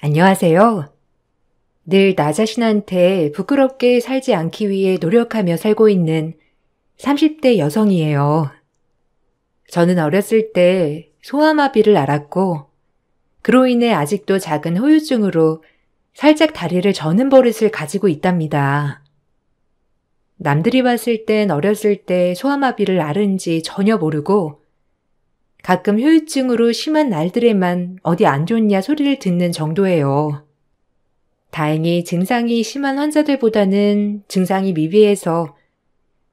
안녕하세요. 늘 나 자신한테 부끄럽게 살지 않기 위해 노력하며 살고 있는 30대 여성이에요. 저는 어렸을 때 소아마비를 앓았고, 그로 인해 아직도 작은 후유증으로 살짝 다리를 저는 버릇을 가지고 있답니다. 남들이 봤을 땐 어렸을 때 소아마비를 앓은지 전혀 모르고, 가끔 후유증으로 심한 날들에만 어디 안 좋냐 소리를 듣는 정도예요. 다행히 증상이 심한 환자들보다는 증상이 미비해서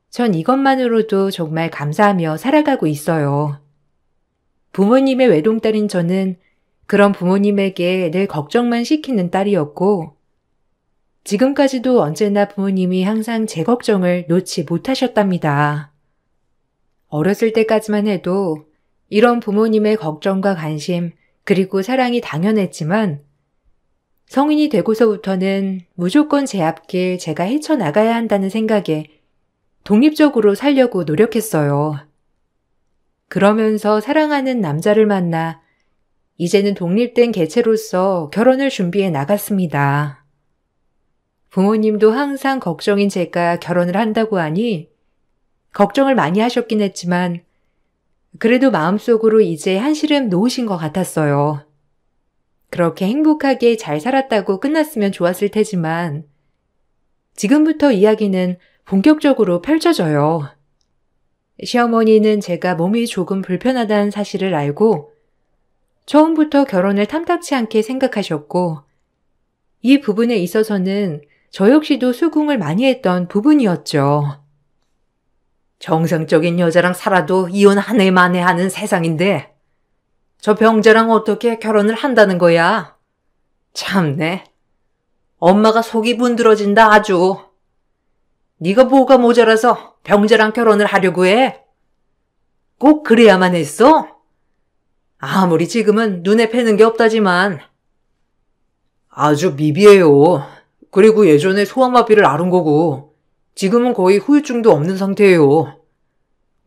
전 이것만으로도 정말 감사하며 살아가고 있어요. 부모님의 외동딸인 저는 그런 부모님에게 늘 걱정만 시키는 딸이었고, 지금까지도 언제나 부모님이 항상 제 걱정을 놓지 못하셨답니다. 어렸을 때까지만 해도 이런 부모님의 걱정과 관심, 그리고 사랑이 당연했지만 성인이 되고서부터는 무조건 제 앞길 제가 헤쳐나가야 한다는 생각에 독립적으로 살려고 노력했어요. 그러면서 사랑하는 남자를 만나 이제는 독립된 개체로서 결혼을 준비해 나갔습니다. 부모님도 항상 걱정인 제가 결혼을 한다고 하니 걱정을 많이 하셨긴 했지만 그래도 마음속으로 이제 한시름 놓으신 것 같았어요. 그렇게 행복하게 잘 살았다고 끝났으면 좋았을 테지만 지금부터 이야기는 본격적으로 펼쳐져요. 시어머니는 제가 몸이 조금 불편하다는 사실을 알고 처음부터 결혼을 탐탁치 않게 생각하셨고 이 부분에 있어서는 저 역시도 수긍을 많이 했던 부분이었죠. 정상적인 여자랑 살아도 이혼 한 해 만에 하는 세상인데 저 병자랑 어떻게 결혼을 한다는 거야? 참네. 엄마가 속이 문드러진다 아주. 네가 뭐가 모자라서 병자랑 결혼을 하려고 해? 꼭 그래야만 했어? 아무리 지금은 눈에 뵈는 게 없다지만. 아주 미비해요. 그리고 예전에 소아마비를 앓은 거고 지금은 거의 후유증도 없는 상태예요.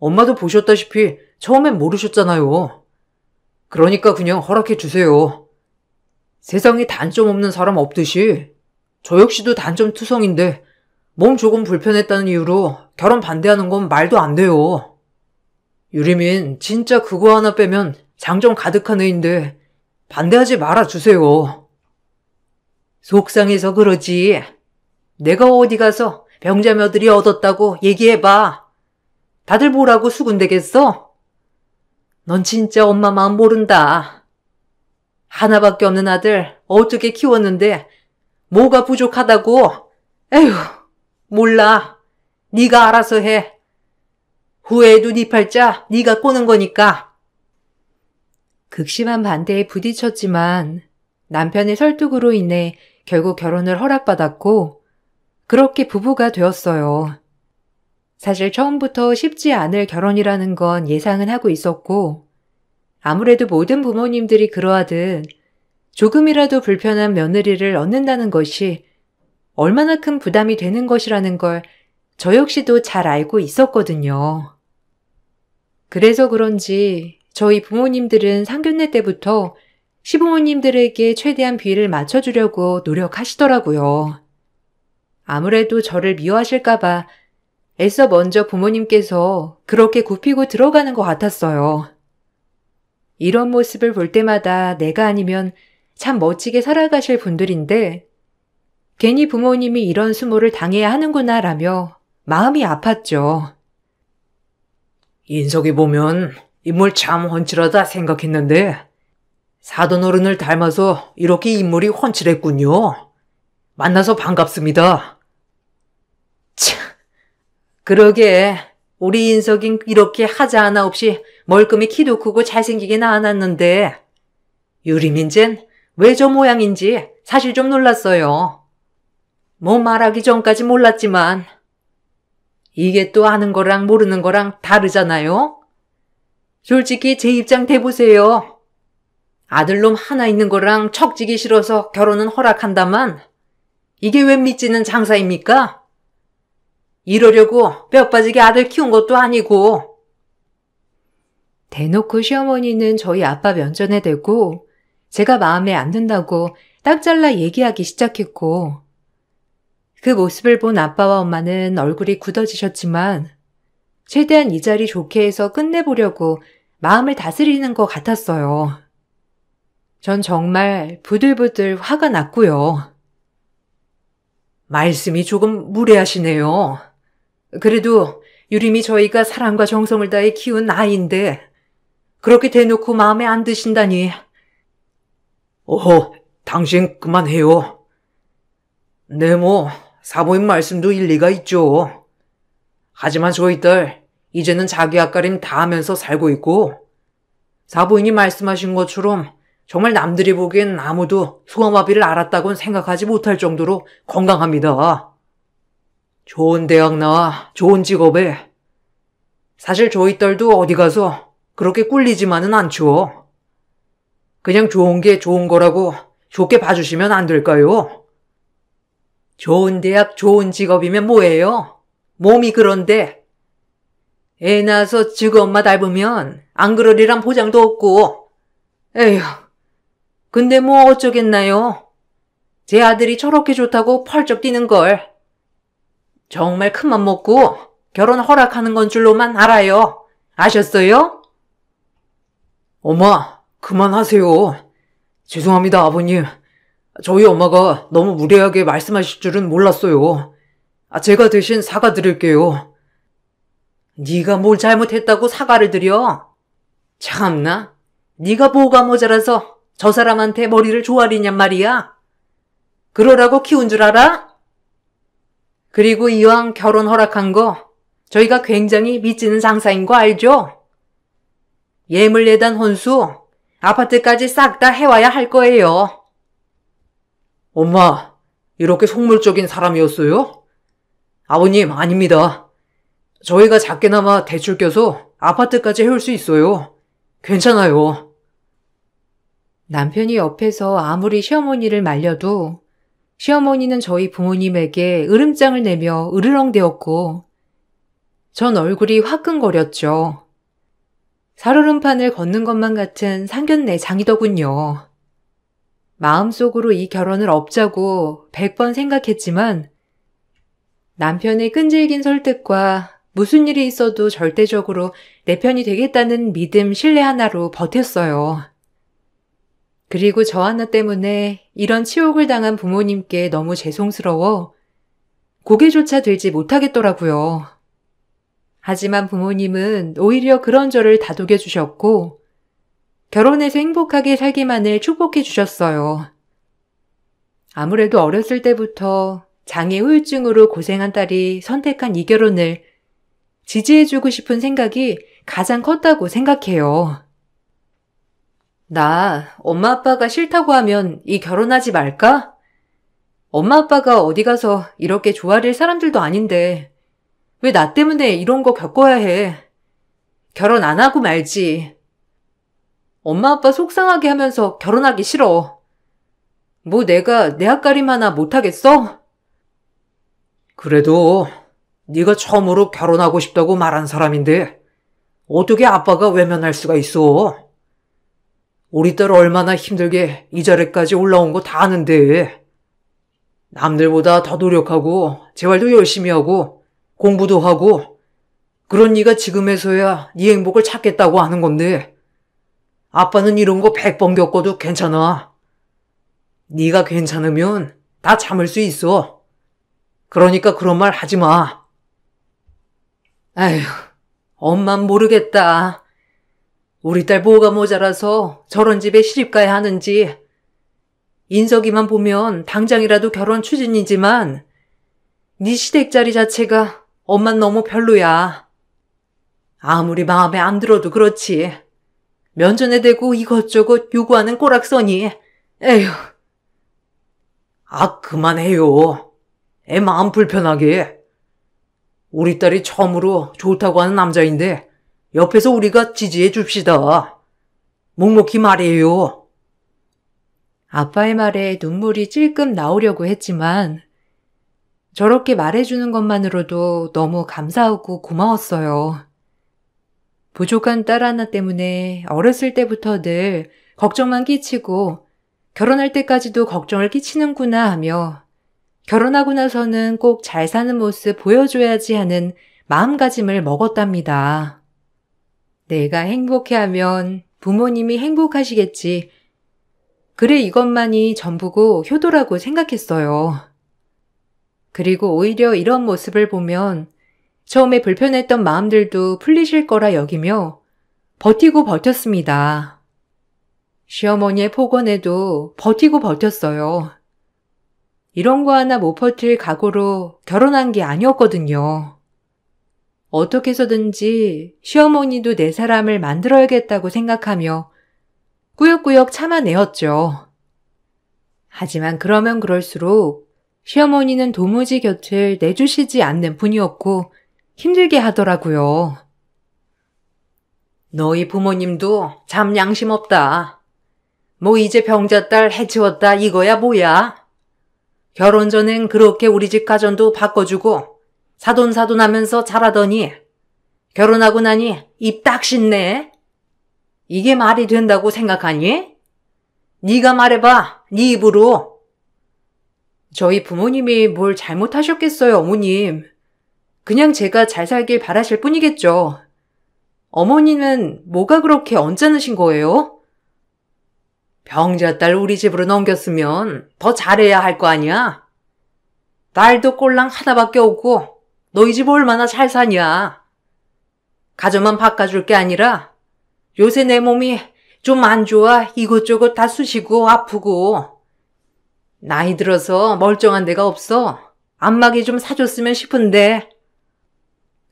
엄마도 보셨다시피 처음엔 모르셨잖아요. 그러니까 그냥 허락해 주세요. 세상에 단점 없는 사람 없듯이 저 역시도 단점 투성인데 몸 조금 불편했다는 이유로 결혼 반대하는 건 말도 안 돼요. 유리민 진짜 그거 하나 빼면 장점 가득한 애인데 반대하지 말아주세요. 속상해서 그러지. 내가 어디 가서 병자 며느리 얻었다고 얘기해봐. 다들 뭐라고 수군대겠어? 넌 진짜 엄마 마음 모른다. 하나밖에 없는 아들 어떻게 키웠는데 뭐가 부족하다고? 에휴, 몰라. 네가 알아서 해. 후회해도 네 팔자 네가 꼬는 거니까. 극심한 반대에 부딪혔지만 남편의 설득으로 인해 결국 결혼을 허락받았고 그렇게 부부가 되었어요. 사실 처음부터 쉽지 않을 결혼이라는 건 예상은 하고 있었고 아무래도 모든 부모님들이 그러하듯 조금이라도 불편한 며느리를 얻는다는 것이 얼마나 큰 부담이 되는 것이라는 걸 저 역시도 잘 알고 있었거든요. 그래서 그런지 저희 부모님들은 상견례 때부터 시부모님들에게 최대한 비를 맞춰주려고 노력하시더라고요. 아무래도 저를 미워하실까봐 애써 먼저 부모님께서 그렇게 굽히고 들어가는 것 같았어요. 이런 모습을 볼 때마다 내가 아니면 참 멋지게 살아가실 분들인데 괜히 부모님이 이런 수모를 당해야 하는구나 라며 마음이 아팠죠. 인석이 보면 인물 참 훤칠하다 생각했는데 사돈 어른을 닮아서 이렇게 인물이 훤칠했군요. 만나서 반갑습니다. 참, 그러게 우리 인석인 이렇게 하자 하나 없이 멀끔히 키도 크고 잘생기게 나왔는데 유리민젠 왜 저 모양인지 사실 좀 놀랐어요. 뭐 말하기 전까지 몰랐지만 이게 또 아는 거랑 모르는 거랑 다르잖아요? 솔직히 제 입장 대보세요. 아들놈 하나 있는 거랑 척지기 싫어서 결혼은 허락한다만 이게 왜 믿지는 장사입니까? 이러려고 뼈 빠지게 아들 키운 것도 아니고. 대놓고 시어머니는 저희 아빠 면전에 대고 제가 마음에 안 든다고 딱 잘라 얘기하기 시작했고, 그 모습을 본 아빠와 엄마는 얼굴이 굳어지셨지만 최대한 이 자리 좋게 해서 끝내보려고 마음을 다스리는 것 같았어요. 전 정말 부들부들 화가 났고요. 말씀이 조금 무례하시네요. 그래도 유림이 저희가 사랑과 정성을 다해 키운 아이인데 그렇게 대놓고 마음에 안 드신다니. 당신 그만해요. 네, 사모님 말씀도 일리가 있죠. 하지만 저희 딸 이제는 자기 앞가림 다 하면서 살고 있고 사부인이 말씀하신 것처럼 정말 남들이 보기엔 아무도 소아마비를 앓았다고는 생각하지 못할 정도로 건강합니다. 좋은 대학 나와 좋은 직업에 사실 저희 딸도 어디 가서 그렇게 꿀리지만은 않죠. 그냥 좋은 게 좋은 거라고 좋게 봐주시면 안 될까요? 좋은 대학 좋은 직업이면 뭐예요? 몸이 그런데 애 낳아서 지금 엄마 닮으면 안 그러리란 보장도 없고. 에휴, 근데 어쩌겠나요? 제 아들이 저렇게 좋다고 펄쩍 뛰는걸. 정말 큰맘 먹고 결혼 허락하는 건 줄로만 알아요. 아셨어요? 엄마, 그만하세요. 죄송합니다, 아버님. 저희 엄마가 너무 무례하게 말씀하실 줄은 몰랐어요. 제가 대신 사과드릴게요. 네가 뭘 잘못했다고 사과를 드려? 참나, 네가 뭐가 모자라서 저 사람한테 머리를 조아리냔 말이야. 그러라고 키운 줄 알아? 그리고 이왕 결혼 허락한 거 저희가 굉장히 믿지는 장사인 거 알죠? 예물 내단 혼수 아파트까지 싹 다 해와야 할 거예요. 엄마, 이렇게 속물적인 사람이었어요? 아버님, 아닙니다. 저희가 작게나마 대출 껴서 아파트까지 해올 수 있어요. 괜찮아요. 남편이 옆에서 아무리 시어머니를 말려도 시어머니는 저희 부모님에게 으름장을 내며 으르렁대었고 전 얼굴이 화끈거렸죠. 살얼음판을 걷는 것만 같은 상견례 장이더군요. 마음속으로 이 결혼을 없자고 100번 생각했지만 남편의 끈질긴 설득과 무슨 일이 있어도 절대적으로 내 편이 되겠다는 믿음, 신뢰 하나로 버텼어요. 그리고 저 하나 때문에 이런 치욕을 당한 부모님께 너무 죄송스러워 고개조차 들지 못하겠더라고요. 하지만 부모님은 오히려 그런 저를 다독여 주셨고 결혼해서 행복하게 살기만을 축복해 주셨어요. 아무래도 어렸을 때부터 장애 후유증으로 고생한 딸이 선택한 이 결혼을 지지해주고 싶은 생각이 가장 컸다고 생각해요. 나 엄마 아빠가 싫다고 하면 이 결혼하지 말까? 엄마 아빠가 어디 가서 이렇게 좋아할 사람들도 아닌데 왜 나 때문에 이런 거 겪어야 해? 결혼 안 하고 말지. 엄마 아빠 속상하게 하면서 결혼하기 싫어. 뭐 내가 내 앞가림 하나 못하겠어? 그래도 네가 처음으로 결혼하고 싶다고 말한 사람인데 어떻게 아빠가 외면할 수가 있어? 우리 딸 얼마나 힘들게 이 자리까지 올라온 거 다 아는데 남들보다 더 노력하고 재활도 열심히 하고 공부도 하고 그런 네가 지금에서야 네 행복을 찾겠다고 하는 건데 아빠는 이런 거 100번 겪어도 괜찮아. 네가 괜찮으면 다 참을 수 있어. 그러니까 그런 말 하지 마. 아휴, 엄만 모르겠다. 우리 딸 뭐가 모자라서 저런 집에 시집가야 하는지. 인석이만 보면 당장이라도 결혼 추진이지만 네 시댁 자리 자체가 엄만 너무 별로야. 아무리 마음에 안 들어도 그렇지. 면전에 대고 이것저것 요구하는 꼬락서니. 에휴. 그만해요. 애 마음 불편하게. 우리 딸이 처음으로 좋다고 하는 남자인데 옆에서 우리가 지지해 줍시다. 묵묵히 말이에요. 아빠의 말에 눈물이 찔끔 나오려고 했지만 저렇게 말해주는 것만으로도 너무 감사하고 고마웠어요. 부족한 딸 하나 때문에 어렸을 때부터 늘 걱정만 끼치고 결혼할 때까지도 걱정을 끼치는구나 하며 결혼하고 나서는 꼭 잘 사는 모습 보여줘야지 하는 마음가짐을 먹었답니다. 내가 행복해하면 부모님이 행복하시겠지. 그래 이것만이 전부고 효도라고 생각했어요. 그리고 오히려 이런 모습을 보면 처음에 불편했던 마음들도 풀리실 거라 여기며 버티고 버텼습니다. 시어머니의 폭언에도 버티고 버텼어요. 이런 거 하나 못 버틸 각오로 결혼한 게 아니었거든요. 어떻게 해서든지 시어머니도 내 사람을 만들어야겠다고 생각하며 꾸역꾸역 참아내었죠. 하지만 그러면 그럴수록 시어머니는 도무지 곁을 내주시지 않는 분이었고 힘들게 하더라고요. 너희 부모님도 참 양심 없다. 뭐 이제 병자딸 해치웠다 이거야 뭐야? 결혼 전엔 그렇게 우리 집 가전도 바꿔주고 사돈사돈하면서 잘하더니 결혼하고 나니 입 딱 씻네. 이게 말이 된다고 생각하니? 네가 말해봐, 네 입으로. 저희 부모님이 뭘 잘못하셨겠어요, 어머님. 그냥 제가 잘 살길 바라실 뿐이겠죠. 어머니는 뭐가 그렇게 언짢으신 거예요? 병자딸 우리 집으로 넘겼으면 더 잘해야 할 거 아니야? 딸도 꼴랑 하나밖에 없고 너희 집 얼마나 잘 사냐? 가정만 바꿔줄 게 아니라 요새 내 몸이 좀 안 좋아 이것저것 다 쑤시고 아프고 나이 들어서 멀쩡한 데가 없어. 안마기 좀 사줬으면 싶은데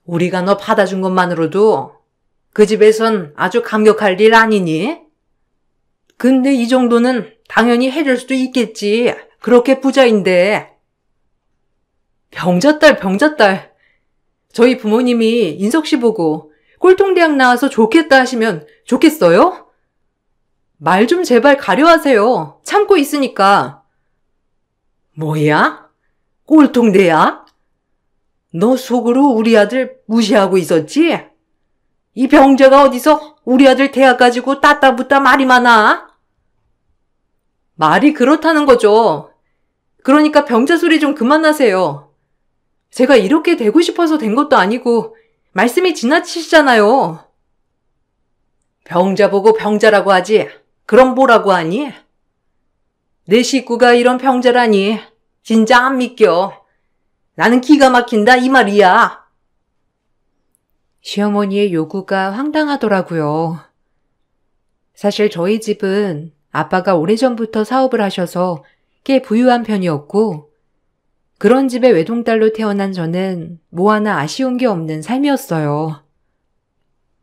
우리가 너 받아준 것만으로도 그 집에선 아주 감격할 일 아니니? 근데 이 정도는 당연히 해줄 수도 있겠지. 그렇게 부자인데. 병자딸. 저희 부모님이 인석 씨 보고 꼴통대학 나와서 좋겠다 하시면 좋겠어요? 말 좀 제발 가려하세요. 참고 있으니까. 뭐야? 꼴통대학? 너 속으로 우리 아들 무시하고 있었지? 이 병자가 어디서 우리 아들 대학 가지고 따따붙다 말이 많아? 말이 그렇다는 거죠. 그러니까 병자 소리 좀 그만하세요. 제가 이렇게 되고 싶어서 된 것도 아니고 말씀이 지나치시잖아요. 병자 보고 병자라고 하지. 그럼 뭐라고 하니? 내 식구가 이런 병자라니 진짜 안 믿겨. 나는 기가 막힌다 이 말이야. 시어머니의 요구가 황당하더라고요. 사실 저희 집은 아빠가 오래전부터 사업을 하셔서 꽤 부유한 편이었고 그런 집의 외동딸로 태어난 저는 뭐 하나 아쉬운 게 없는 삶이었어요.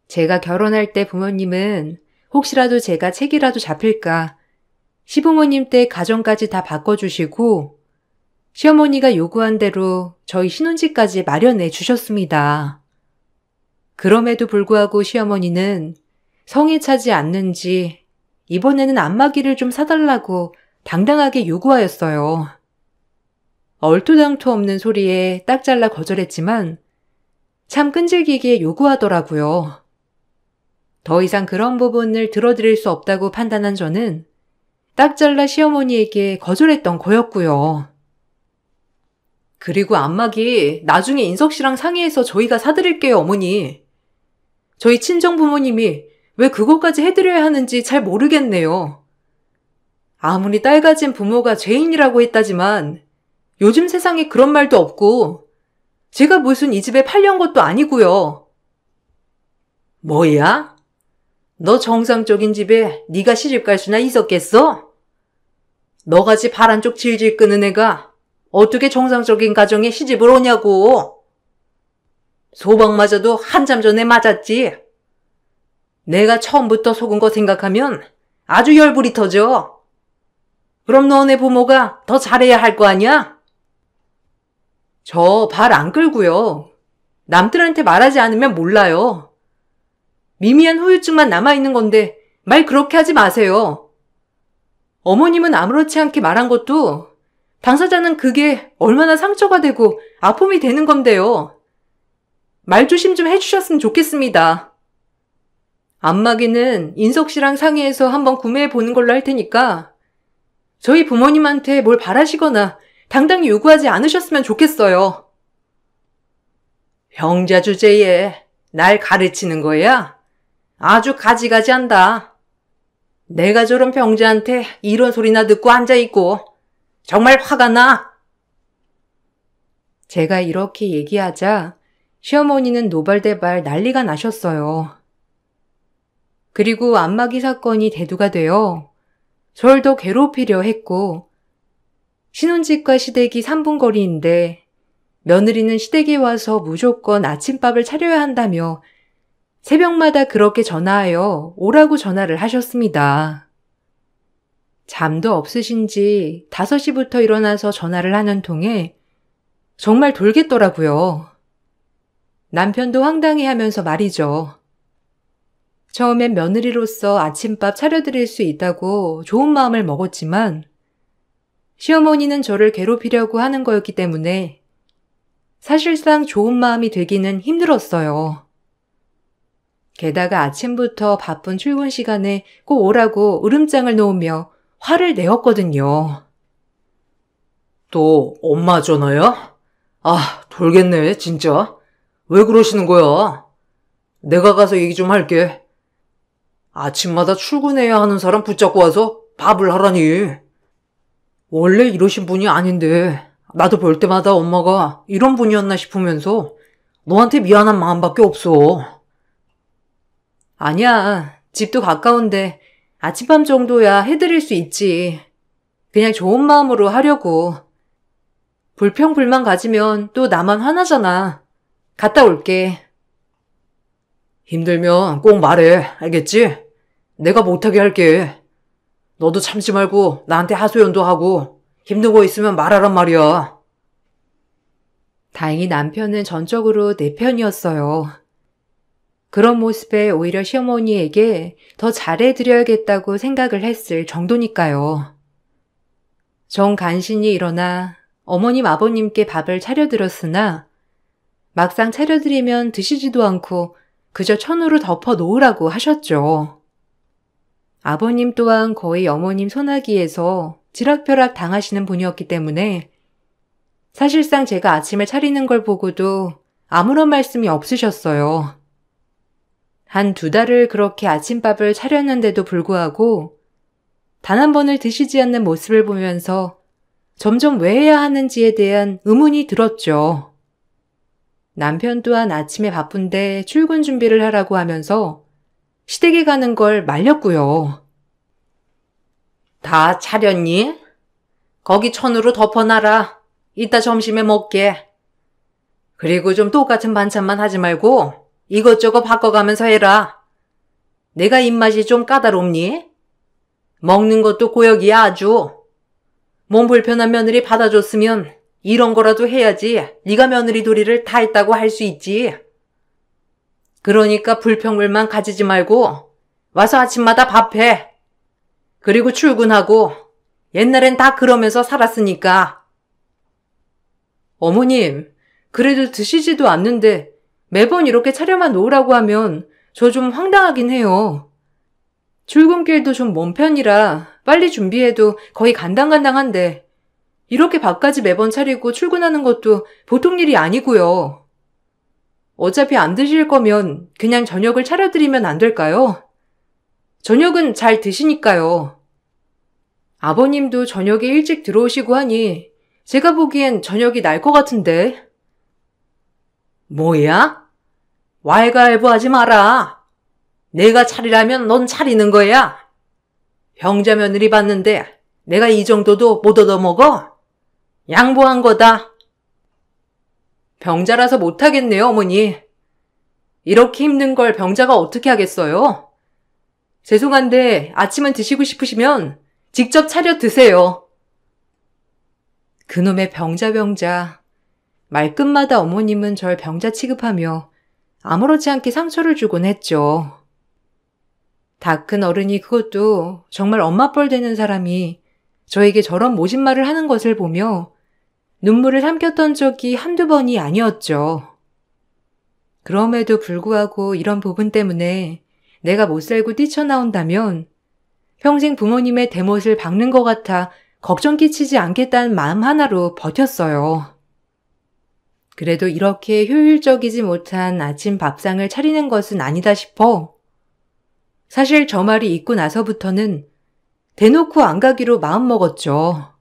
제가 결혼할 때 부모님은 혹시라도 제가 책이라도 잡힐까 시부모님 때 가정까지 다 바꿔주시고 시어머니가 요구한 대로 저희 신혼집까지 마련해 주셨습니다. 그럼에도 불구하고 시어머니는 성에 차지 않는지 이번에는 안마기를 좀 사달라고 당당하게 요구하였어요. 얼토당토 없는 소리에 딱 잘라 거절했지만 참 끈질기게 요구하더라고요. 더 이상 그런 부분을 들어드릴 수 없다고 판단한 저는 딱 잘라 시어머니에게 거절했던 거였고요. 그리고 안마기 나중에 인석 씨랑 상의해서 저희가 사드릴게요, 어머니. 저희 친정 부모님이 왜 그것까지 해드려야 하는지 잘 모르겠네요. 아무리 딸 가진 부모가 죄인이라고 했다지만 요즘 세상에 그런 말도 없고 제가 무슨 이 집에 팔려온 것도 아니고요. 뭐야? 너 정상적인 집에 네가 시집 갈 수나 있었겠어? 너같이 파란 쪽 질질 끄는 애가 어떻게 정상적인 가정에 시집을 오냐고. 소방 맞아도 한참 전에 맞았지. 내가 처음부터 속은 거 생각하면 아주 열불이 터져. 그럼 너네 부모가 더 잘해야 할 거 아니야? 저 발 안 끌고요. 남들한테 말하지 않으면 몰라요. 미미한 후유증만 남아있는 건데 말 그렇게 하지 마세요. 어머님은 아무렇지 않게 말한 것도 당사자는 그게 얼마나 상처가 되고 아픔이 되는 건데요. 말 조심 좀 해주셨으면 좋겠습니다. 안마기는 인석 씨랑 상의해서 한번 구매해 보는 걸로 할 테니까 저희 부모님한테 뭘 바라시거나 당당히 요구하지 않으셨으면 좋겠어요. 병자 주제에 날 가르치는 거야? 아주 가지가지한다. 내가 저런 병자한테 이런 소리나 듣고 앉아있고 정말 화가 나. 제가 이렇게 얘기하자 시어머니는 노발대발 난리가 나셨어요. 그리고 안마기 사건이 대두가 되어 절 더 괴롭히려 했고, 신혼집과 시댁이 3분 거리인데 며느리는 시댁에 와서 무조건 아침밥을 차려야 한다며 새벽마다 그렇게 전화하여 오라고 전화를 하셨습니다. 잠도 없으신지 5시부터 일어나서 전화를 하는 통에 정말 돌겠더라고요. 남편도 황당해하면서 말이죠. 처음엔 며느리로서 아침밥 차려드릴 수 있다고 좋은 마음을 먹었지만 시어머니는 저를 괴롭히려고 하는 거였기 때문에 사실상 좋은 마음이 되기는 힘들었어요. 게다가 아침부터 바쁜 출근 시간에 꼭 오라고 으름장을 놓으며 화를 내었거든요. 또 엄마 전화야? 아, 돌겠네, 진짜. 왜 그러시는 거야? 내가 가서 얘기 좀 할게. 아침마다 출근해야 하는 사람 붙잡고 와서 밥을 하라니. 원래 이러신 분이 아닌데 나도 볼 때마다 엄마가 이런 분이었나 싶으면서 너한테 미안한 마음밖에 없어. 아니야, 집도 가까운데 아침밤 정도야 해드릴 수 있지. 그냥 좋은 마음으로 하려고. 불평불만 가지면 또 나만 화나잖아. 갔다 올게. 힘들면 꼭 말해, 알겠지? 내가 못하게 할게. 너도 참지 말고 나한테 하소연도 하고 힘든 거 있으면 말하란 말이야. 다행히 남편은 전적으로 내 편이었어요. 그런 모습에 오히려 시어머니에게 더 잘해드려야겠다고 생각을 했을 정도니까요. 정 간신히 일어나 어머님 아버님께 밥을 차려드렸으나 막상 차려드리면 드시지도 않고 그저 천으로 덮어 놓으라고 하셨죠. 아버님 또한 거의 어머님 손아귀에서 지락펴락 당하시는 분이었기 때문에 사실상 제가 아침을 차리는 걸 보고도 아무런 말씀이 없으셨어요. 한 2달을 그렇게 아침밥을 차렸는데도 불구하고 단 한 번을 드시지 않는 모습을 보면서 점점 왜 해야 하는지에 대한 의문이 들었죠. 남편 또한 아침에 바쁜데 출근 준비를 하라고 하면서 시댁에 가는 걸 말렸고요. 다 차렸니? 거기 천으로 덮어놔라. 이따 점심에 먹게. 그리고 좀 똑같은 반찬만 하지 말고 이것저것 바꿔가면서 해라. 내가 입맛이 좀 까다롭니? 먹는 것도 고역이야 아주. 몸 불편한 며느리 받아줬으면 이런 거라도 해야지 네가 며느리 도리를 다 했다고 할 수 있지. 그러니까 불평불만 가지지 말고 와서 아침마다 밥해. 그리고 출근하고. 옛날엔 다 그러면서 살았으니까. 어머님, 그래도 드시지도 않는데 매번 이렇게 차려만 놓으라고 하면 저 좀 황당하긴 해요. 출근길도 좀 먼 편이라 빨리 준비해도 거의 간당간당한데 이렇게 밥까지 매번 차리고 출근하는 것도 보통 일이 아니고요. 어차피 안 드실 거면 그냥 저녁을 차려드리면 안 될까요? 저녁은 잘 드시니까요. 아버님도 저녁에 일찍 들어오시고 하니 제가 보기엔 저녁이 날 것 같은데. 뭐야? 왈가왈부하지 마라. 내가 차리라면 넌 차리는 거야. 병자 며느리 봤는데 내가 이 정도도 못 얻어먹어? 양보한 거다. 병자라서 못하겠네요, 어머니. 이렇게 힘든 걸 병자가 어떻게 하겠어요? 죄송한데 아침은 드시고 싶으시면 직접 차려 드세요. 그놈의 병자. 말끝마다 어머님은 절 병자 취급하며 아무렇지 않게 상처를 주곤 했죠. 다 큰 어른이 그것도 정말 엄마뻘 되는 사람이 저에게 저런 모진말을 하는 것을 보며 눈물을 삼켰던 적이 한두 번이 아니었죠. 그럼에도 불구하고 이런 부분 때문에 내가 못 살고 뛰쳐나온다면 평생 부모님의 대못을 박는 것 같아 걱정 끼치지 않겠다는 마음 하나로 버텼어요. 그래도 이렇게 효율적이지 못한 아침 밥상을 차리는 것은 아니다 싶어 사실 저 말이 있고 나서부터는 대놓고 안 가기로 마음먹었죠.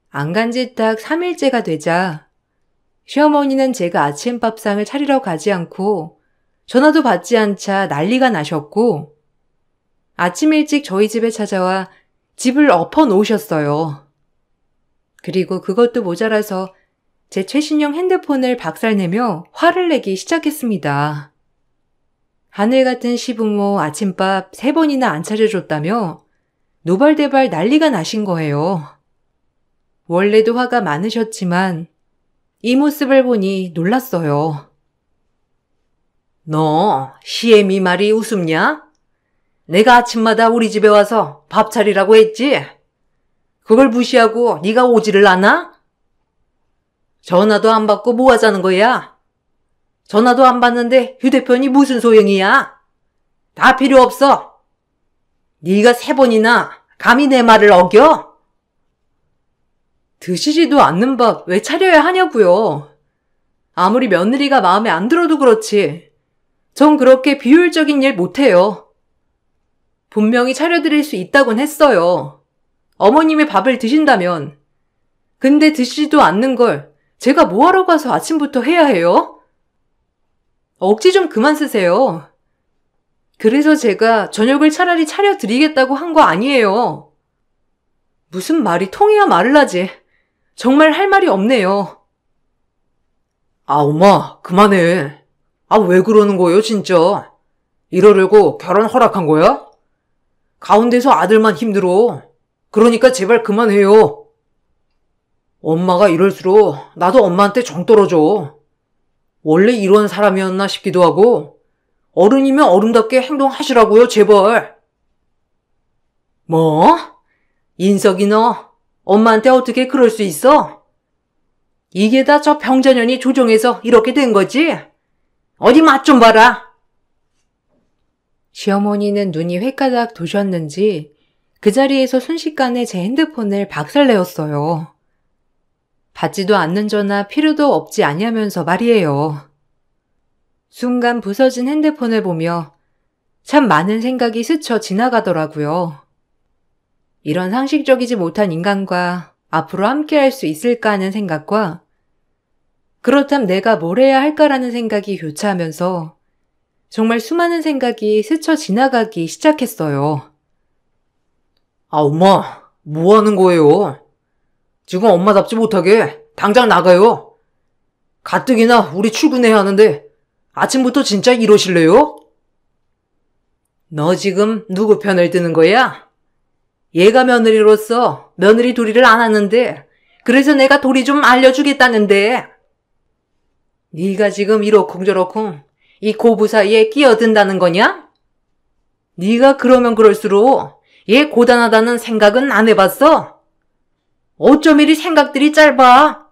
안 간 지 딱 3일째가 되자 시어머니는 제가 아침밥상을 차리러 가지 않고 전화도 받지 않자 난리가 나셨고 아침 일찍 저희 집에 찾아와 집을 엎어 놓으셨어요. 그리고 그것도 모자라서 제 최신형 핸드폰을 박살내며 화를 내기 시작했습니다. 하늘 같은 시부모 아침밥 3번이나 안 차려줬다며 노발대발 난리가 나신 거예요. 원래도 화가 많으셨지만 이 모습을 보니 놀랐어요. 너 시애미 말이 우습냐? 내가 아침마다 우리 집에 와서 밥 차리라고 했지? 그걸 무시하고 네가 오지를 않아? 전화도 안 받고 뭐 하자는 거야? 전화도 안 받는데 휴대폰이 무슨 소용이야? 다 필요 없어. 네가 3번이나 감히 내 말을 어겨? 드시지도 않는 밥 왜 차려야 하냐고요. 아무리 며느리가 마음에 안 들어도 그렇지. 전 그렇게 비효율적인 일 못해요. 분명히 차려드릴 수 있다곤 했어요. 어머님의 밥을 드신다면. 근데 드시지도 않는 걸 제가 뭐하러 가서 아침부터 해야 해요? 억지 좀 그만 쓰세요. 그래서 제가 저녁을 차라리 차려드리겠다고 한 거 아니에요. 무슨 말이 통해야 말을 하지. 정말 할 말이 없네요. 아, 엄마, 그만해. 아, 왜 그러는 거예요, 진짜? 이러려고 결혼 허락한 거야? 가운데서 아들만 힘들어. 그러니까 제발 그만해요. 엄마가 이럴수록 나도 엄마한테 정 떨어져. 원래 이런 사람이었나 싶기도 하고 어른이면 어른답게 행동하시라고요, 제발. 뭐? 인석이 너 엄마한테 어떻게 그럴 수 있어? 이게 다 저 병자년이 조종해서 이렇게 된 거지? 어디 맛 좀 봐라. 시어머니는 눈이 횟가닥 도셨는지 그 자리에서 순식간에 제 핸드폰을 박살내었어요. 받지도 않는 전화 필요도 없지 아니하면서 말이에요. 순간 부서진 핸드폰을 보며 참 많은 생각이 스쳐 지나가더라고요. 이런 상식적이지 못한 인간과 앞으로 함께할 수 있을까 하는 생각과 그렇다면 내가 뭘 해야 할까라는 생각이 교차하면서 정말 수많은 생각이 스쳐 지나가기 시작했어요. 아, 엄마, 뭐 하는 거예요? 지금 엄마답지 못하게 당장 나가요. 가뜩이나 우리 출근해야 하는데 아침부터 진짜 이러실래요? 너 지금 누구 편을 드는 거야? 얘가 며느리로서 며느리 도리를 안 하는데 그래서 내가 도리 좀 알려주겠다는데 네가 지금 이러쿵저러쿵 이 고부 사이에 끼어든다는 거냐? 네가 그러면 그럴수록 얘 고단하다는 생각은 안 해봤어? 어쩜 이리 생각들이 짧아?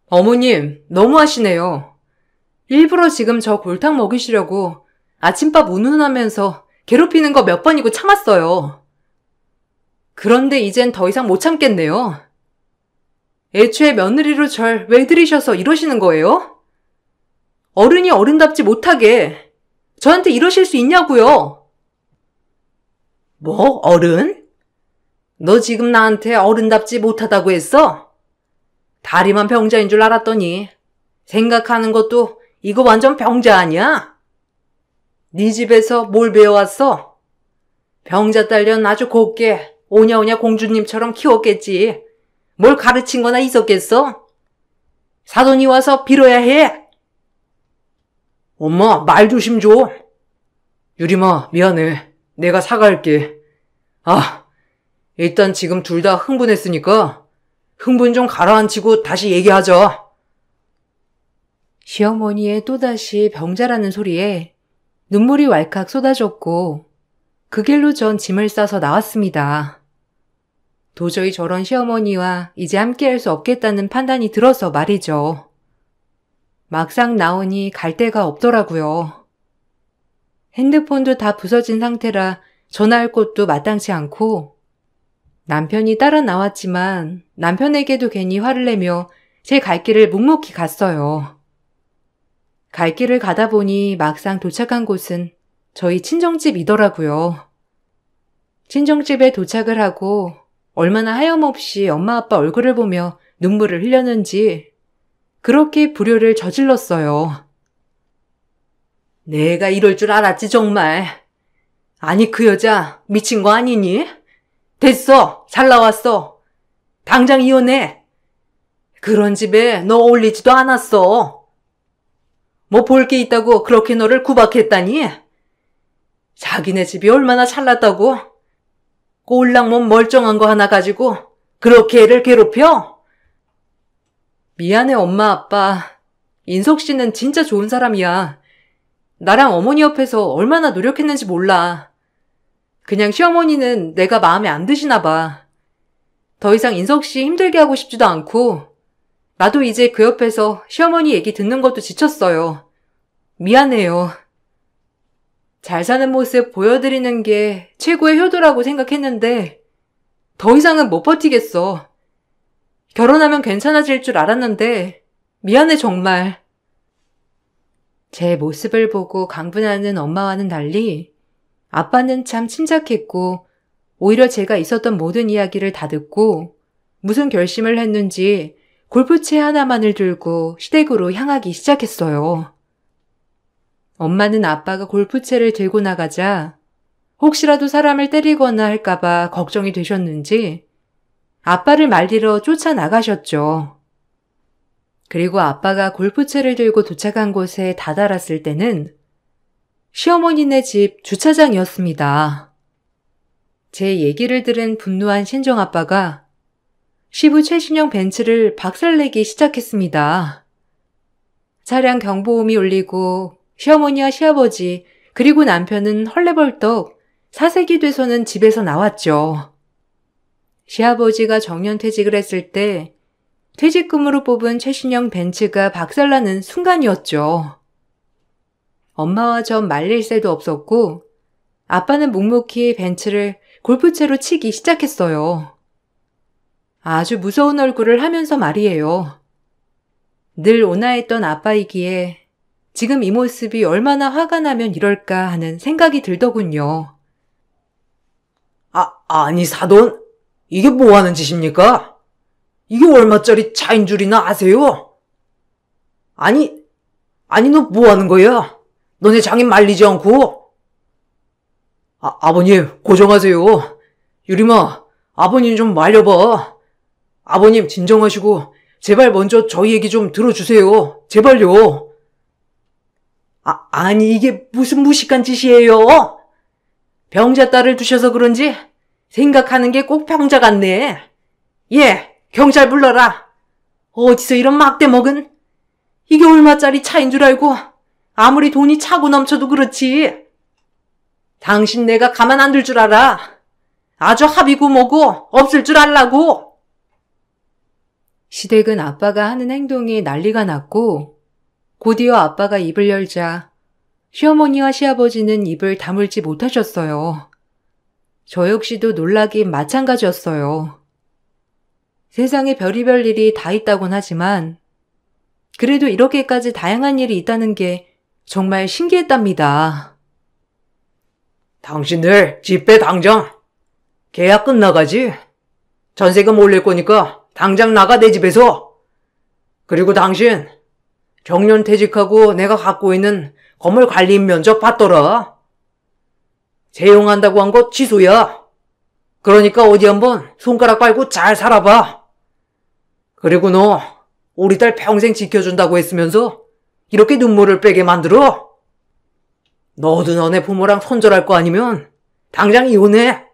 어머님, 너무하시네요. 일부러 지금 저 골탕 먹이시려고 아침밥 운운하면서 괴롭히는 거 몇 번이고 참았어요. 그런데 이젠 더 이상 못 참겠네요. 애초에 며느리로 절 왜 들이셔서 이러시는 거예요? 어른이 어른답지 못하게 저한테 이러실 수 있냐고요? 뭐, 어른? 너 지금 나한테 어른답지 못하다고 했어? 다리만 병자인 줄 알았더니 생각하는 것도 이거 완전 병자 아니야? 네 집에서 뭘 배워왔어? 병자 딸년 아주 곱게 오냐오냐 공주님처럼 키웠겠지. 뭘 가르친 거나 있었겠어? 사돈이 와서 빌어야 해. 엄마, 말 조심 좀. 유림아, 미안해. 내가 사과할게. 아, 일단 지금 둘 다 흥분했으니까 흥분 좀 가라앉히고 다시 얘기하자. 시어머니의 또다시 병자라는 소리에 눈물이 왈칵 쏟아졌고 그 길로 전 짐을 싸서 나왔습니다. 도저히 저런 시어머니와 이제 함께할 수 없겠다는 판단이 들어서 말이죠. 막상 나오니 갈 데가 없더라고요. 핸드폰도 다 부서진 상태라 전화할 곳도 마땅치 않고 남편이 따라 나왔지만 남편에게도 괜히 화를 내며 제 갈 길을 묵묵히 갔어요. 갈 길을 가다 보니 막상 도착한 곳은 저희 친정집이더라고요. 친정집에 도착을 하고 얼마나 하염없이 엄마 아빠 얼굴을 보며 눈물을 흘렸는지 그렇게 불효를 저질렀어요. 내가 이럴 줄 알았지 정말. 아니 그 여자 미친 거 아니니? 됐어. 잘 나왔어. 당장 이혼해. 그런 집에 너 어울리지도 않았어. 뭐 볼 게 있다고 그렇게 너를 구박했다니? 자기네 집이 얼마나 잘났다고? 꼴랑몸 멀쩡한 거 하나 가지고 그렇게 애를 괴롭혀? 미안해 엄마 아빠. 인석 씨는 진짜 좋은 사람이야. 나랑 어머니 옆에서 얼마나 노력했는지 몰라. 그냥 시어머니는 내가 마음에 안 드시나 봐. 더 이상 인석 씨 힘들게 하고 싶지도 않고 나도 이제 그 옆에서 시어머니 얘기 듣는 것도 지쳤어요. 미안해요. 잘 사는 모습 보여드리는 게 최고의 효도라고 생각했는데 더 이상은 못 버티겠어. 결혼하면 괜찮아질 줄 알았는데 미안해 정말. 제 모습을 보고 강분하는 엄마와는 달리 아빠는 참 침착했고 오히려 제가 있었던 모든 이야기를 다 듣고 무슨 결심을 했는지 골프채 하나만을 들고 시댁으로 향하기 시작했어요. 엄마는 아빠가 골프채를 들고 나가자 혹시라도 사람을 때리거나 할까봐 걱정이 되셨는지 아빠를 말리러 쫓아나가셨죠. 그리고 아빠가 골프채를 들고 도착한 곳에 다다랐을 때는 시어머니네 집 주차장이었습니다. 제 얘기를 들은 분노한 친정아빠가 시부 최신형 벤츠를 박살내기 시작했습니다. 차량 경보음이 울리고 시어머니와 시아버지 그리고 남편은 헐레벌떡 사색이 돼서는 집에서 나왔죠. 시아버지가 정년퇴직을 했을 때 퇴직금으로 뽑은 최신형 벤츠가 박살나는 순간이었죠. 엄마와 전 말릴 새도 없었고 아빠는 묵묵히 벤츠를 골프채로 치기 시작했어요. 아주 무서운 얼굴을 하면서 말이에요. 늘 온화했던 아빠이기에 지금 이 모습이 얼마나 화가 나면 이럴까 하는 생각이 들더군요. 아니 사돈, 이게 뭐 하는 짓입니까? 이게 얼마짜리 차인 줄이나 아세요? 아니 너 뭐 하는 거야? 너네 장인 말리지 않고? 아버님 고정하세요. 유림아, 아버님 좀 말려봐. 아버님 진정하시고 제발 먼저 저희 얘기 좀 들어주세요. 제발요. 아니 이게 무슨 무식한 짓이에요? 병자 딸을 두셔서 그런지 생각하는 게 꼭 병자 같네. 예, 경찰 불러라. 어디서 이런 막대 먹은? 이게 얼마짜리 차인 줄 알고 아무리 돈이 차고 넘쳐도 그렇지. 당신 내가 가만 안 둘 줄 알아. 아주 합이고 뭐고 없을 줄 알라고. 시댁은 아빠가 하는 행동에 난리가 났고 곧이어 아빠가 입을 열자 시어머니와 시아버지는 입을 다물지 못하셨어요. 저 역시도 놀라긴 마찬가지였어요. 세상에 별의별 일이 다 있다곤 하지만 그래도 이렇게까지 다양한 일이 있다는 게 정말 신기했답니다. 당신들 집배 당장. 계약 끝나가지. 전세금 올릴 거니까 당장 나가 내 집에서. 그리고 당신 정년퇴직하고 내가 갖고 있는 건물 관리인 면접 받더라. 채용한다고 한 거 취소야. 그러니까 어디 한번 손가락 빨고 잘 살아봐. 그리고 너 우리 딸 평생 지켜준다고 했으면서 이렇게 눈물을 빼게 만들어? 너도 너네 부모랑 손절할 거 아니면 당장 이혼해.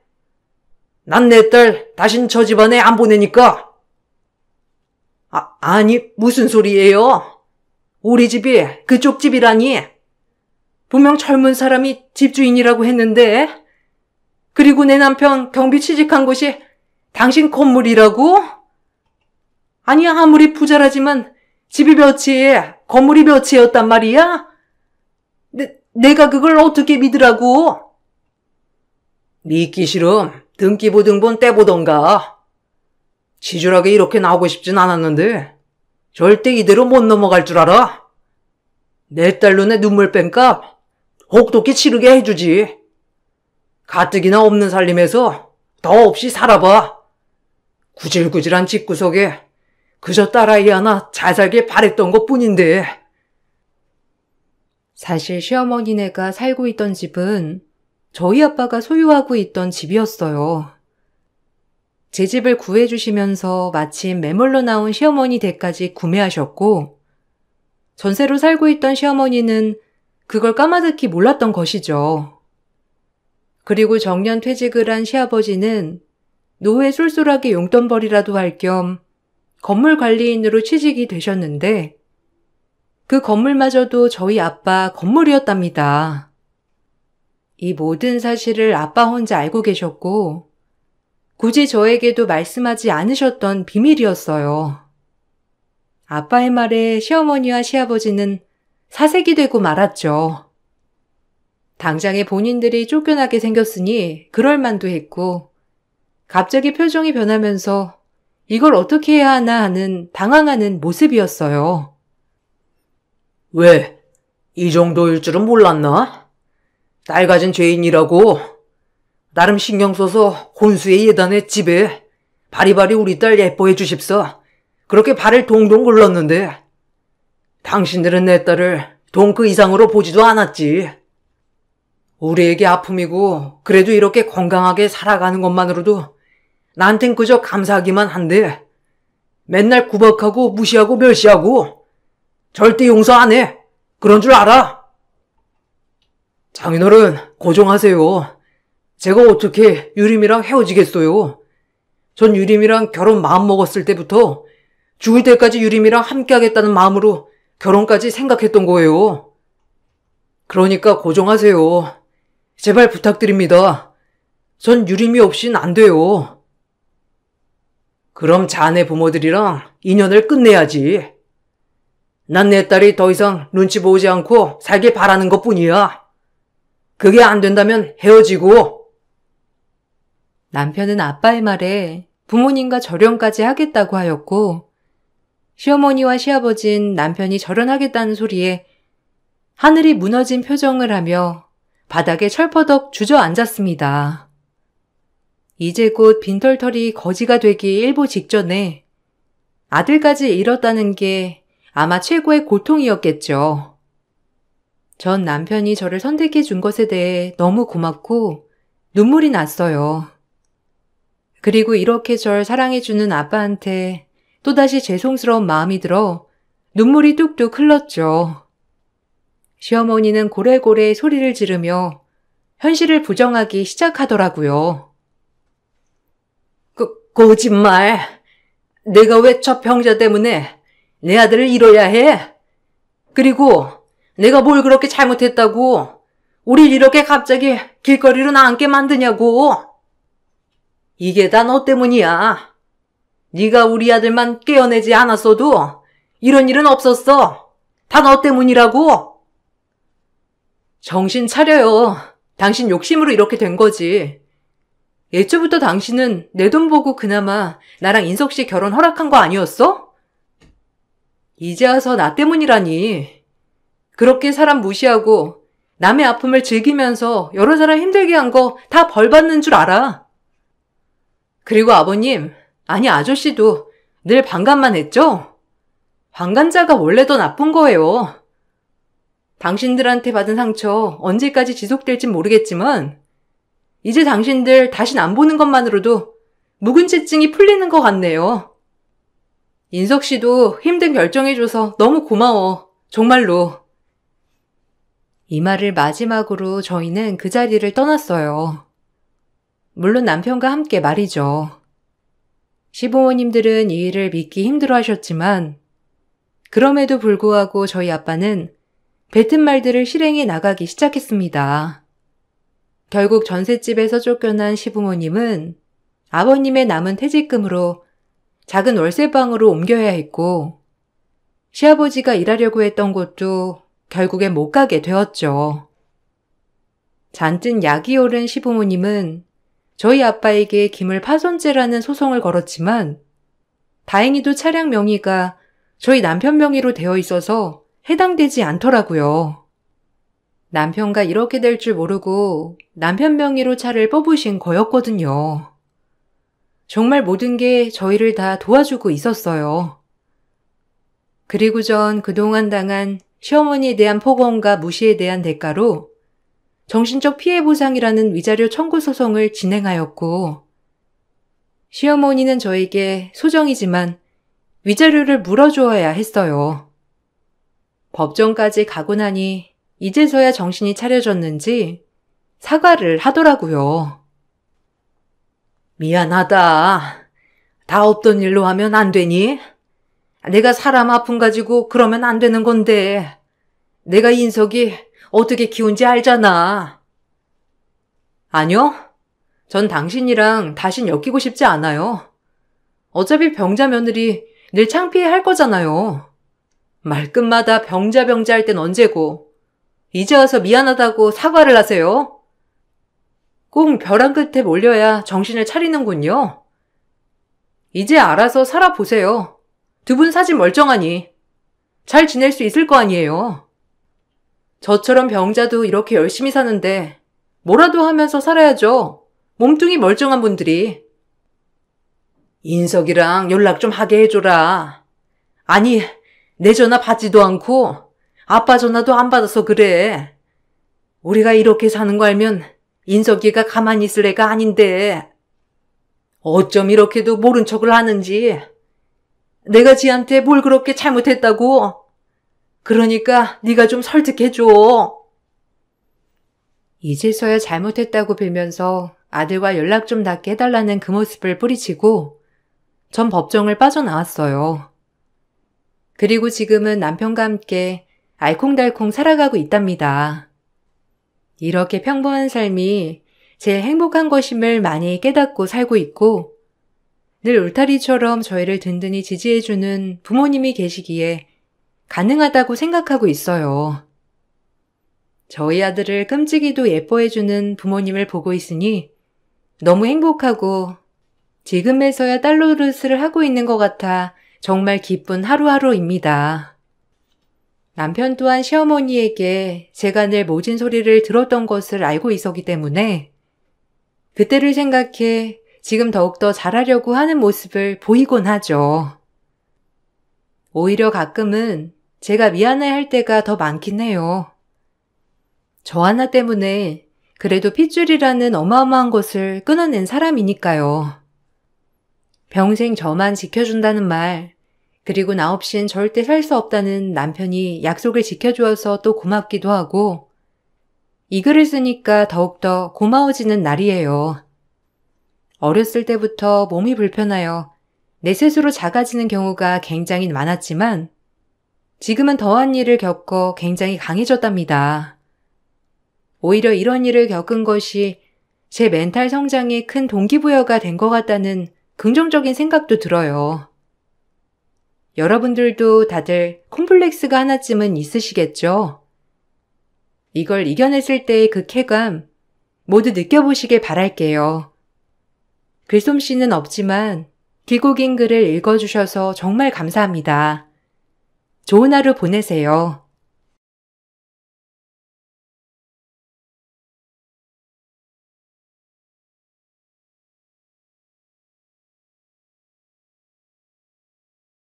난 내 딸 다신 저 집안에 안 보내니까. 아니 무슨 소리예요? 우리 집이 그쪽 집이라니. 분명 젊은 사람이 집주인이라고 했는데. 그리고 내 남편 경비 취직한 곳이 당신 건물이라고? 아니 아무리 부자라지만 집이 몇 채에 건물이 몇 채였단 말이야? 내가 그걸 어떻게 믿으라고? 믿기 싫음. 등기부등본 떼보던가. 지질하게 이렇게 나오고 싶진 않았는데 절대 이대로 못 넘어갈 줄 알아? 내 딸 눈에 눈물 뺀값 혹독히 치르게 해주지. 가뜩이나 없는 살림에서 더 없이 살아봐. 구질구질한 집구석에 그저 딸아이 하나 잘 살길 바랬던 것뿐인데. 사실 시어머니네가 살고 있던 집은 저희 아빠가 소유하고 있던 집이었어요. 제 집을 구해주시면서 마침 매물로 나온 시어머니 댁까지 구매하셨고, 전세로 살고 있던 시어머니는 그걸 까마득히 몰랐던 것이죠. 그리고 정년 퇴직을 한 시아버지는 노후에 쏠쏠하게 용돈벌이라도 할 겸 건물 관리인으로 취직이 되셨는데, 그 건물마저도 저희 아빠 건물이었답니다. 이 모든 사실을 아빠 혼자 알고 계셨고, 굳이 저에게도 말씀하지 않으셨던 비밀이었어요. 아빠의 말에 시어머니와 시아버지는 사색이 되고 말았죠. 당장에 본인들이 쫓겨나게 생겼으니 그럴 만도 했고, 갑자기 표정이 변하면서 이걸 어떻게 해야 하나 하는 당황하는 모습이었어요. 왜? 이 정도일 줄은 몰랐나? 딸 가진 죄인이라고 나름 신경 써서 혼수의 예단에 집에 바리바리 우리 딸 예뻐해 주십사 그렇게 발을 동동 굴렀는데 당신들은 내 딸을 돈 그 이상으로 보지도 않았지. 우리에게 아픔이고 그래도 이렇게 건강하게 살아가는 것만으로도 나한텐 그저 감사하기만 한데 맨날 구박하고 무시하고 멸시하고 절대 용서 안 해. 그런 줄 알아. 장인어른 고정하세요. 제가 어떻게 유림이랑 헤어지겠어요. 전 유림이랑 결혼 마음 먹었을 때부터 죽을 때까지 유림이랑 함께 하겠다는 마음으로 결혼까지 생각했던 거예요. 그러니까 고정하세요. 제발 부탁드립니다. 전 유림이 없인 안 돼요. 그럼 자네 부모들이랑 인연을 끝내야지. 난 내 딸이 더 이상 눈치 보지 않고 살길 바라는 것뿐이야. 그게 안 된다면 헤어지고. 남편은 아빠의 말에 부모님과 절연까지 하겠다고 하였고, 시어머니와 시아버진 남편이 절연하겠다는 소리에 하늘이 무너진 표정을 하며 바닥에 철퍼덕 주저앉았습니다. 이제 곧 빈털털이 거지가 되기 일보 직전에 아들까지 잃었다는 게 아마 최고의 고통이었겠죠. 전 남편이 저를 선택해 준 것에 대해 너무 고맙고 눈물이 났어요. 그리고 이렇게 절 사랑해주는 아빠한테 또다시 죄송스러운 마음이 들어 눈물이 뚝뚝 흘렀죠. 시어머니는 고래고래 소리를 지르며 현실을 부정하기 시작하더라고요. 거짓말. 내가 왜 저 병자 때문에 내 아들을 잃어야 해? 그리고 내가 뭘 그렇게 잘못했다고 우릴 이렇게 갑자기 길거리로 나앉게 만드냐고. 이게 다 너 때문이야. 네가 우리 아들만 깨어내지 않았어도 이런 일은 없었어. 다 너 때문이라고. 정신 차려요. 당신 욕심으로 이렇게 된 거지. 예초부터 당신은 내 돈 보고 그나마 나랑 인석 씨 결혼 허락한 거 아니었어? 이제 와서 나 때문이라니. 그렇게 사람 무시하고 남의 아픔을 즐기면서 여러 사람 힘들게 한 거 다 벌 받는 줄 알아. 그리고 아버님, 아니 아저씨도 늘 방관만 했죠? 방관자가 원래 더 나쁜 거예요. 당신들한테 받은 상처 언제까지 지속될진 모르겠지만 이제 당신들 다신 안 보는 것만으로도 묵은지증이 풀리는 것 같네요. 인석 씨도 힘든 결정해줘서 너무 고마워. 정말로. 이 말을 마지막으로 저희는 그 자리를 떠났어요. 물론 남편과 함께 말이죠. 시부모님들은 이 일을 믿기 힘들어 하셨지만 그럼에도 불구하고 저희 아빠는 뱉은 말들을 실행해 나가기 시작했습니다. 결국 전셋집에서 쫓겨난 시부모님은 아버님의 남은 퇴직금으로 작은 월세방으로 옮겨야 했고 시아버지가 일하려고 했던 곳도 결국엔 못 가게 되었죠. 잔뜩 약이 오른 시부모님은 저희 아빠에게 기물파손죄라는 소송을 걸었지만 다행히도 차량 명의가 저희 남편 명의로 되어 있어서 해당되지 않더라고요. 남편과 이렇게 될 줄 모르고 남편 명의로 차를 뽑으신 거였거든요. 정말 모든 게 저희를 다 도와주고 있었어요. 그리고 전 그동안 당한 시어머니에 대한 폭언과 무시에 대한 대가로 정신적 피해 보상이라는 위자료 청구 소송을 진행하였고, 시어머니는 저에게 소정이지만 위자료를 물어주어야 했어요. 법정까지 가고 나니 이제서야 정신이 차려졌는지 사과를 하더라고요. 미안하다. 다 없던 일로 하면 안 되니? 내가 사람 아픔 가지고 그러면 안 되는 건데. 내가 인석이 어떻게 키운지 알잖아. 아니요. 전 당신이랑 다신 엮이고 싶지 않아요. 어차피 병자 며느리 늘 창피해할 거잖아요. 말끝마다 병자 할 땐 언제고 이제 와서 미안하다고 사과를 하세요? 꼭 벼랑 끝에 몰려야 정신을 차리는군요. 이제 알아서 살아보세요. 두 분 사진 멀쩡하니 잘 지낼 수 있을 거 아니에요. 저처럼 병자도 이렇게 열심히 사는데 뭐라도 하면서 살아야죠. 몸뚱이 멀쩡한 분들이. 인석이랑 연락 좀 하게 해줘라. 아니, 내 전화 받지도 않고 아빠 전화도 안 받아서 그래. 우리가 이렇게 사는 거 알면 인석이가 가만히 있을 애가 아닌데. 어쩜 이렇게도 모른 척을 하는지. 내가 지한테 뭘 그렇게 잘못했다고? 그러니까 네가 좀 설득해줘. 이제서야 잘못했다고 빌면서 아들과 연락 좀 닿게 해달라는 그 모습을 뿌리치고 전 법정을 빠져나왔어요. 그리고 지금은 남편과 함께 알콩달콩 살아가고 있답니다. 이렇게 평범한 삶이 제일 행복한 것임을 많이 깨닫고 살고 있고 늘 울타리처럼 저희를 든든히 지지해주는 부모님이 계시기에 가능하다고 생각하고 있어요. 저희 아들을 끔찍이도 예뻐해주는 부모님을 보고 있으니 너무 행복하고 지금에서야 딸 노릇을 하고 있는 것 같아 정말 기쁜 하루하루입니다. 남편 또한 시어머니에게 제가 늘 모진 소리를 들었던 것을 알고 있었기 때문에 그때를 생각해 지금 더욱더 잘하려고 하는 모습을 보이곤 하죠. 오히려 가끔은 제가 미안해할 때가 더 많긴 해요. 저 하나 때문에 그래도 핏줄이라는 어마어마한 것을 끊어낸 사람이니까요. 평생 저만 지켜준다는 말, 그리고 나 없인 절대 살 수 없다는 남편이 약속을 지켜주어서 또 고맙기도 하고, 이 글을 쓰니까 더욱더 고마워지는 날이에요. 어렸을 때부터 몸이 불편하여 내 스스로 작아지는 경우가 굉장히 많았지만, 지금은 더한 일을 겪어 굉장히 강해졌답니다. 오히려 이런 일을 겪은 것이 제 멘탈 성장에 큰 동기부여가 된 것 같다는 긍정적인 생각도 들어요. 여러분들도 다들 콤플렉스가 하나쯤은 있으시겠죠? 이걸 이겨냈을 때의 그 쾌감 모두 느껴보시길 바랄게요. 글솜씨는 없지만 길고 긴 글을 읽어주셔서 정말 감사합니다. 좋은 하루 보내세요.